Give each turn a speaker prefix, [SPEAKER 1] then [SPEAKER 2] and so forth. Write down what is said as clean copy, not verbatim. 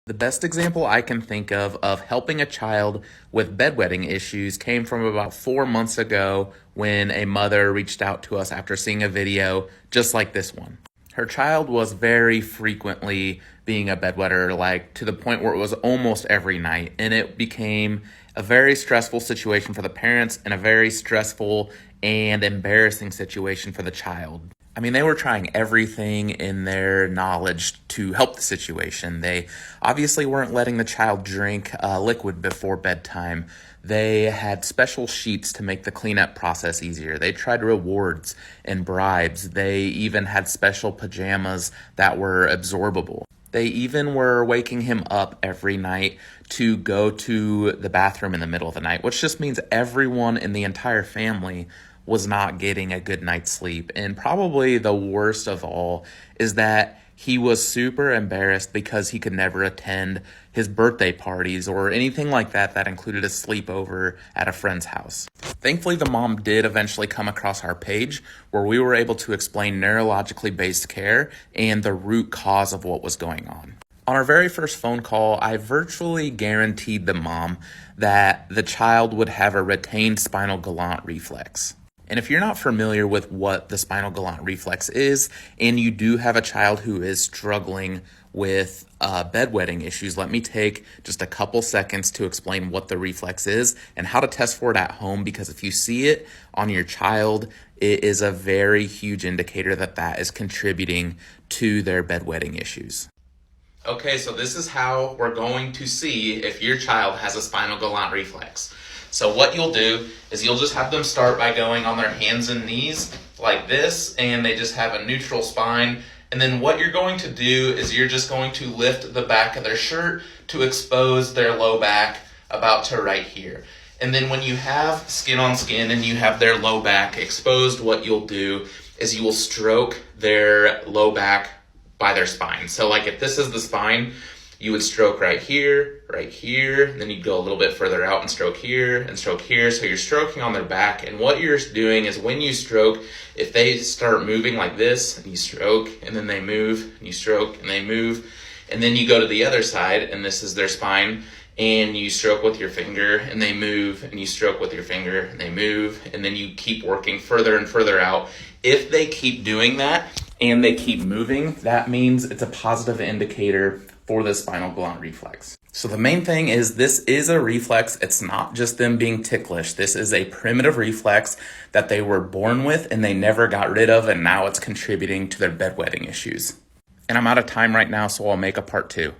[SPEAKER 1] The best example I can think of helping a child with bedwetting issues came from about 4 months ago when a mother reached out to us after seeing a video just like this one. Her child was very frequently being a bedwetter, like to the point where it was almost every night, and it became a very stressful situation for the parents and a very stressful and embarrassing situation for the child. I mean, they were trying everything in their knowledge to help the situation. They obviously weren't letting the child drink liquid before bedtime. They had special sheets to make the cleanup process easier. They tried rewards and bribes. They even had special pajamas that were absorbable. They even were waking him up every night to go to the bathroom in the middle of the night, which just means everyone in the entire family was not getting a good night's sleep. And probably the worst of all is that he was super embarrassed because he could never attend his birthday parties or anything like that that included a sleepover at a friend's house. Thankfully, the mom did eventually come across our page where we were able to explain neurologically based care and the root cause of what was going on. On our very first phone call, I virtually guaranteed the mom that the child would have a retained spinal galant reflex. And if you're not familiar with what the spinal galant reflex is, and you do have a child who is struggling with bedwetting issues, let me take just a couple seconds to explain what the reflex is and how to test for it at home, because if you see it on your child, it is a very huge indicator that that is contributing to their bedwetting issues. Okay, so this is how we're going to see if your child has a spinal galant reflex. So what you'll do is you'll just have them start by going on their hands and knees like this, and they just have a neutral spine. And then what you're going to do is you're just going to lift the back of their shirt to expose their low back about to right here. And then when you have skin on skin and you have their low back exposed, what you'll do is you will stroke their low back by their spine. So like if this is the spine, you would stroke right here, and then you'd go a little bit further out and stroke here. So you're stroking on their back. And what you're doing is when you stroke, if they start moving like this, and you stroke, and then they move, and you stroke, and they move, and then you go to the other side, and this is their spine, and you stroke with your finger, and they move, and you stroke with your finger, and they move, and then you keep working further and further out. If they keep doing that, and they keep moving, that means it's a positive indicator for the spinal galant reflex. So the main thing is this is a reflex. It's not just them being ticklish. This is a primitive reflex that they were born with and they never got rid of, and now it's contributing to their bedwetting issues. And I'm out of time right now, so I'll make a part 2.